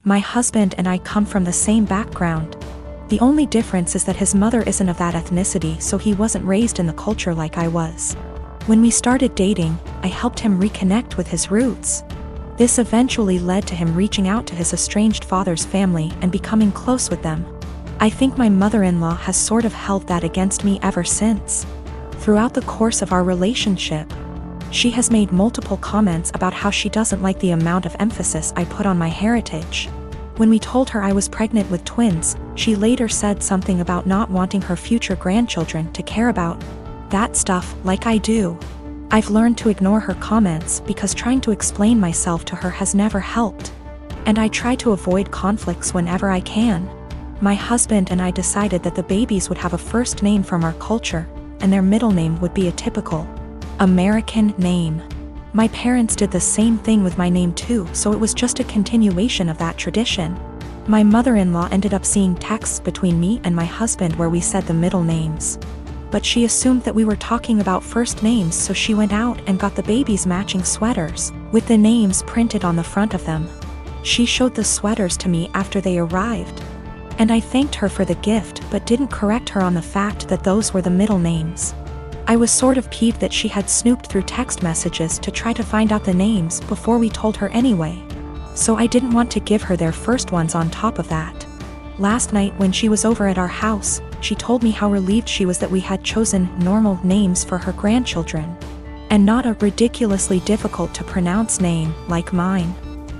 My husband and I come from the same background. The only difference is that his mother isn't of that ethnicity, so he wasn't raised in the culture like I was. When we started dating, I helped him reconnect with his roots. This eventually led to him reaching out to his estranged father's family and becoming close with them. I think my mother-in-law has sort of held that against me ever since. Throughout the course of our relationship, she has made multiple comments about how she doesn't like the amount of emphasis I put on my heritage. When we told her I was pregnant with twins, she later said something about not wanting her future grandchildren to care about that stuff like I do. I've learned to ignore her comments because trying to explain myself to her has never helped. And I try to avoid conflicts whenever I can. My husband and I decided that the babies would have a first name from our culture, and their middle name would be a typical American name. My parents did the same thing with my name too, so it was just a continuation of that tradition. My mother-in-law ended up seeing texts between me and my husband where we said the middle names. But she assumed that we were talking about first names, so she went out and got the babies matching sweaters, with the names printed on the front of them. She showed the sweaters to me after they arrived. And I thanked her for the gift but didn't correct her on the fact that those were the middle names. I was sort of peeved that she had snooped through text messages to try to find out the names before we told her anyway. So I didn't want to give her their first ones on top of that. Last night when she was over at our house, she told me how relieved she was that we had chosen normal names for her grandchildren, and not a ridiculously difficult to pronounce name like mine.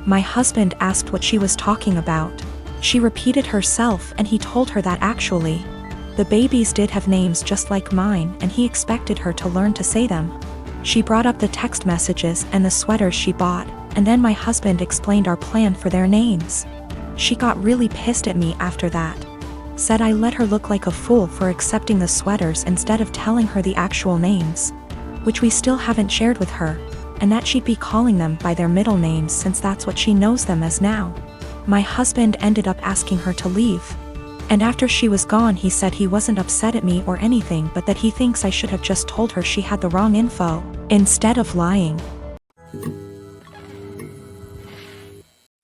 My husband asked what she was talking about. She repeated herself and he told her that actually, the babies did have names just like mine and he expected her to learn to say them. She brought up the text messages and the sweaters she bought, and then my husband explained our plan for their names. She got really pissed at me after that. Said I let her look like a fool for accepting the sweaters instead of telling her the actual names, which we still haven't shared with her, and that she'd be calling them by their middle names since that's what she knows them as now. My husband ended up asking her to leave. And after she was gone he said he wasn't upset at me or anything, but that he thinks I should have just told her she had the wrong info, instead of lying.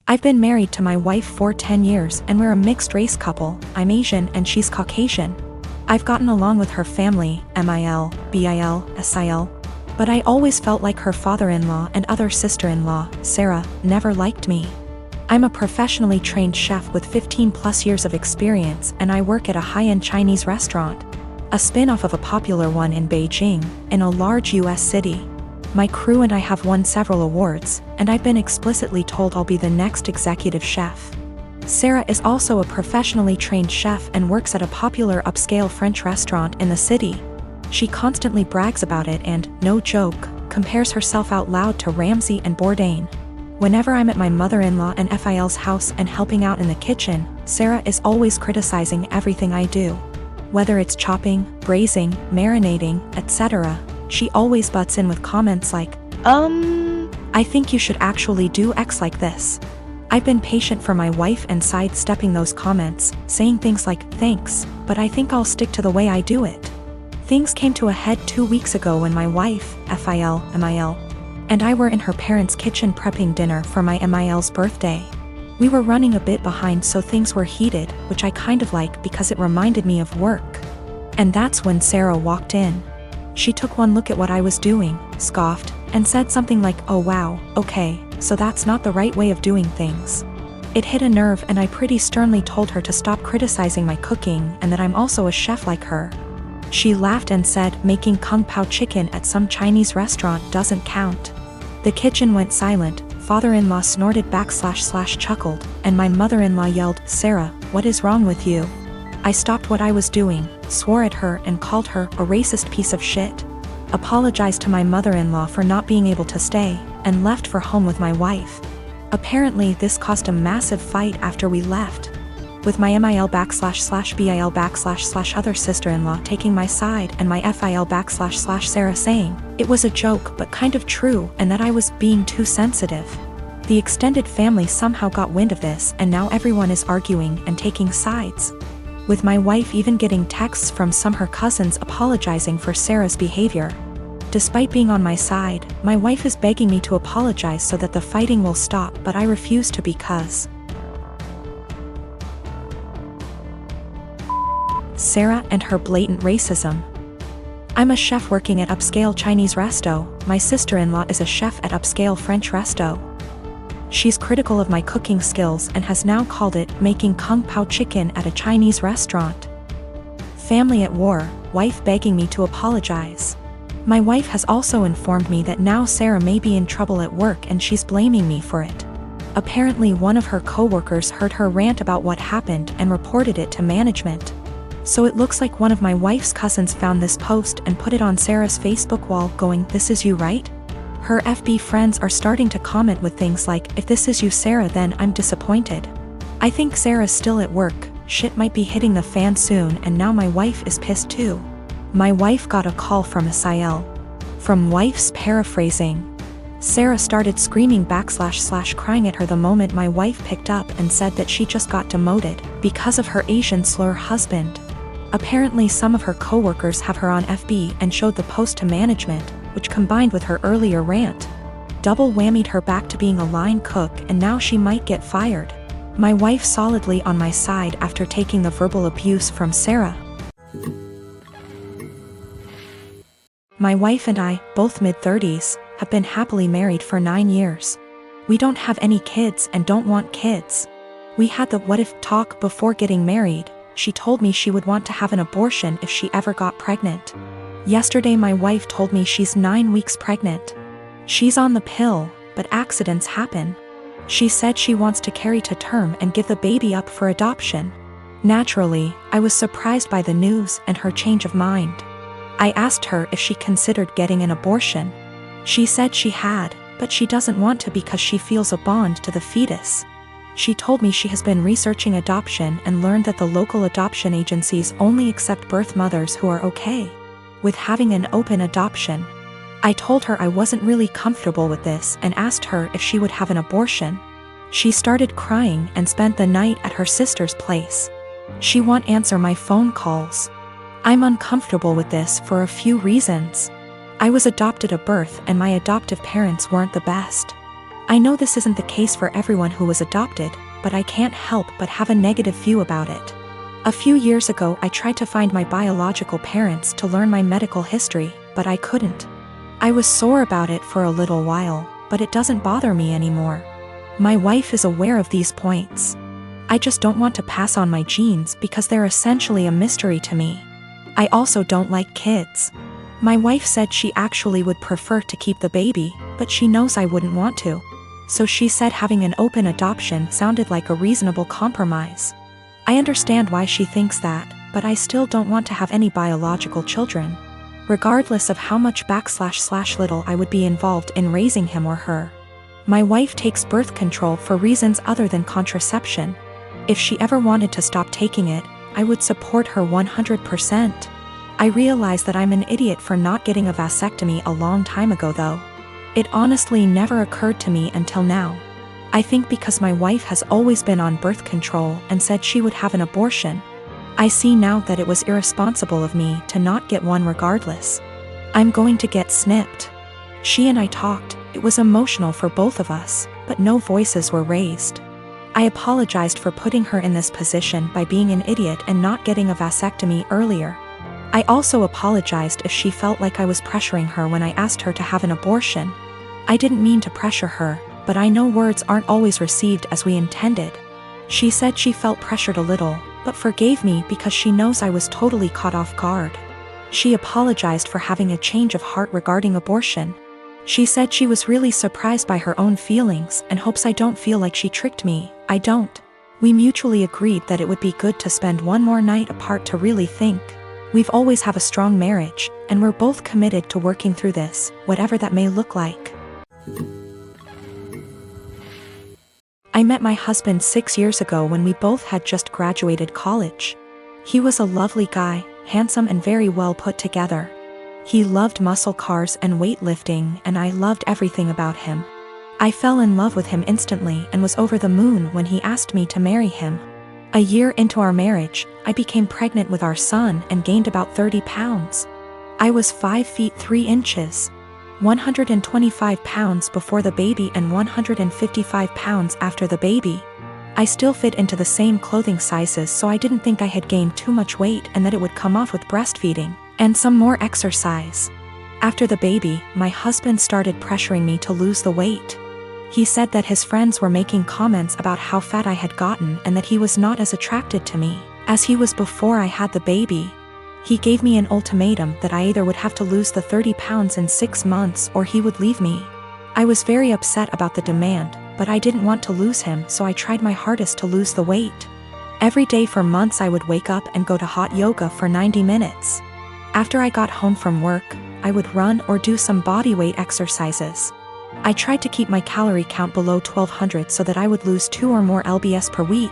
I've been married to my wife for 10 years and we're a mixed race couple. I'm Asian and she's Caucasian. I've gotten along with her family, MIL, BIL, SIL, but I always felt like her father-in-law and other sister-in-law, Sarah, never liked me. I'm a professionally trained chef with 15+ years of experience and I work at a high-end Chinese restaurant, a spin-off of a popular one in Beijing, in a large US city. My crew and I have won several awards, and I've been explicitly told I'll be the next executive chef. Sarah is also a professionally trained chef and works at a popular upscale French restaurant in the city. She constantly brags about it and, no joke, compares herself out loud to Ramsay and Bourdain. Whenever I'm at my mother-in-law and FIL's house and helping out in the kitchen, Sarah is always criticizing everything I do. Whether it's chopping, braising, marinating, etc., she always butts in with comments like, I think you should actually do X like this. I've been patient for my wife and sidestepping those comments, saying things like, thanks, but I think I'll stick to the way I do it. Things came to a head 2 weeks ago when my wife, FIL, MIL, and I were in her parents' kitchen prepping dinner for my MIL's birthday. We were running a bit behind, so things were heated, which I kind of like because it reminded me of work. And that's when Sarah walked in. She took one look at what I was doing, scoffed, and said something like, oh wow, okay, so that's not the right way of doing things. It hit a nerve and I pretty sternly told her to stop criticizing my cooking and that I'm also a chef like her. She laughed and said making kung pao chicken at some Chinese restaurant doesn't count. The kitchen went silent, father-in-law snorted / chuckled, and my mother-in-law yelled, Sarah, what is wrong with you? I stopped what I was doing, swore at her and called her a racist piece of shit, apologized to my mother-in-law for not being able to stay, and left for home with my wife. Apparently this caused a massive fight after we left, with my MIL / BIL / other sister-in-law taking my side and my FIL / Sarah saying, it was a joke but kind of true and that I was being too sensitive. The extended family somehow got wind of this and now everyone is arguing and taking sides, with my wife even getting texts from some her cousins apologizing for Sarah's behavior. Despite being on my side, my wife is begging me to apologize so that the fighting will stop, but I refuse to because Sarah and her blatant racism. I'm a chef working at upscale Chinese resto. My sister-in-law is a chef at upscale French resto. She's critical of my cooking skills and has now called it making kung pao chicken at a Chinese restaurant. Family at war, wife begging me to apologize. My wife has also informed me that now Sarah may be in trouble at work and she's blaming me for it. Apparently one of her co-workers heard her rant about what happened and reported it to management. So it looks like one of my wife's cousins found this post and put it on Sarah's Facebook wall going, "This is you, right?" Her FB friends are starting to comment with things like, "If this is you, Sarah, then I'm disappointed. I think Sarah's still at work, shit might be hitting the fan soon, and now my wife is pissed too." My wife got a call from Asiel. From wife's paraphrasing. Sarah started screaming / crying at her the moment my wife picked up and said that she just got demoted because of her Asian slur husband. Apparently some of her co-workers have her on FB and showed the post to management, which combined with her earlier rant, double whammied her back to being a line cook, and now she might get fired. My wife solidly on my side after taking the verbal abuse from Sarah. My wife and I, both mid-30s, have been happily married for 9 years. We don't have any kids and don't want kids. We had the what if talk before getting married. She told me she would want to have an abortion if she ever got pregnant. Yesterday my wife told me she's 9 weeks pregnant. She's on the pill, but accidents happen. She said she wants to carry to term and give the baby up for adoption. Naturally, I was surprised by the news and her change of mind. I asked her if she considered getting an abortion. She said she had, but she doesn't want to because she feels a bond to the fetus. She told me she has been researching adoption and learned that the local adoption agencies only accept birth mothers who are okay with having an open adoption. I told her I wasn't really comfortable with this and asked her if she would have an abortion. She started crying and spent the night at her sister's place. She won't answer my phone calls. I'm uncomfortable with this for a few reasons. I was adopted at birth and my adoptive parents weren't the best. I know this isn't the case for everyone who was adopted, but I can't help but have a negative view about it. A few years ago I tried to find my biological parents to learn my medical history, but I couldn't. I was sore about it for a little while, but it doesn't bother me anymore. My wife is aware of these points. I just don't want to pass on my genes because they're essentially a mystery to me. I also don't like kids. My wife said she actually would prefer to keep the baby, but she knows I wouldn't want to. So she said having an open adoption sounded like a reasonable compromise. I understand why she thinks that, but I still don't want to have any biological children, regardless of how much / little I would be involved in raising him or her. My wife takes birth control for reasons other than contraception. If she ever wanted to stop taking it, I would support her 100%. I realize that I'm an idiot for not getting a vasectomy a long time ago though. It honestly never occurred to me until now. I think because my wife has always been on birth control and said she would have an abortion, I see now that it was irresponsible of me to not get one regardless. I'm going to get snipped. She and I talked, it was emotional for both of us, but no voices were raised. I apologized for putting her in this position by being an idiot and not getting a vasectomy earlier. I also apologized if she felt like I was pressuring her when I asked her to have an abortion. I didn't mean to pressure her, but I know words aren't always received as we intended. She said she felt pressured a little, but forgave me because she knows I was totally caught off guard. She apologized for having a change of heart regarding abortion. She said she was really surprised by her own feelings and hopes I don't feel like she tricked me. I don't. We mutually agreed that it would be good to spend one more night apart to really think. We've always have a strong marriage, and we're both committed to working through this, whatever that may look like. I met my husband 6 years ago when we both had just graduated college. He was a lovely guy, handsome and very well put together. He loved muscle cars and weightlifting, and I loved everything about him. I fell in love with him instantly and was over the moon when he asked me to marry him. A year into our marriage, I became pregnant with our son and gained about 30 pounds. I was 5 feet 3 inches, 125 pounds before the baby and 155 pounds after the baby. I still fit into the same clothing sizes, so I didn't think I had gained too much weight and that it would come off with breastfeeding and some more exercise. After the baby, my husband started pressuring me to lose the weight. He said that his friends were making comments about how fat I had gotten and that he was not as attracted to me as he was before I had the baby. He gave me an ultimatum that I either would have to lose the 30 pounds in 6 months or he would leave me. I was very upset about the demand, but I didn't want to lose him, so I tried my hardest to lose the weight. Every day for months I would wake up and go to hot yoga for 90 minutes. After I got home from work, I would run or do some bodyweight exercises. I tried to keep my calorie count below 1200 so that I would lose 2 or more lbs per week.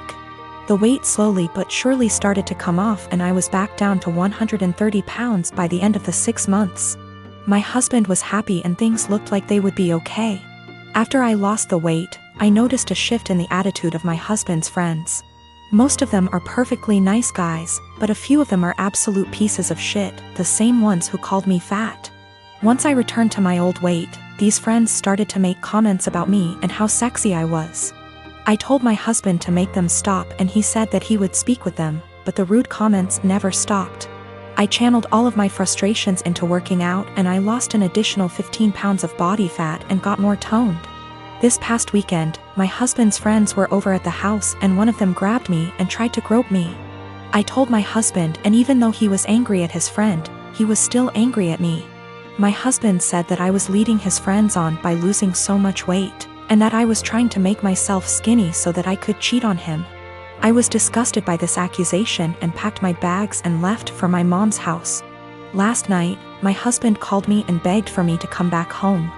The weight slowly but surely started to come off and I was back down to 130 pounds by the end of the 6 months. My husband was happy and things looked like they would be okay. After I lost the weight, I noticed a shift in the attitude of my husband's friends. Most of them are perfectly nice guys, but a few of them are absolute pieces of shit, the same ones who called me fat. Once I returned to my old weight, these friends started to make comments about me and how sexy I was. I told my husband to make them stop and he said that he would speak with them, but the rude comments never stopped. I channeled all of my frustrations into working out and I lost an additional 15 pounds of body fat and got more toned. This past weekend, my husband's friends were over at the house and one of them grabbed me and tried to grope me. I told my husband, and even though he was angry at his friend, he was still angry at me. My husband said that I was leading his friends on by losing so much weight, and that I was trying to make myself skinny so that I could cheat on him. I was disgusted by this accusation and packed my bags and left for my mom's house. Last night, my husband called me and begged for me to come back home.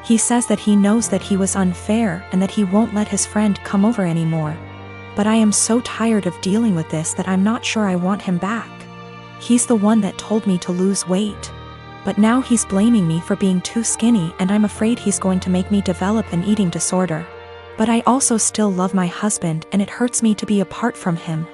He says that he knows that he was unfair and that he won't let his friend come over anymore. But I am so tired of dealing with this that I'm not sure I want him back. He's the one that told me to lose weight. But now he's blaming me for being too skinny and I'm afraid he's going to make me develop an eating disorder. But I also still love my husband and it hurts me to be apart from him.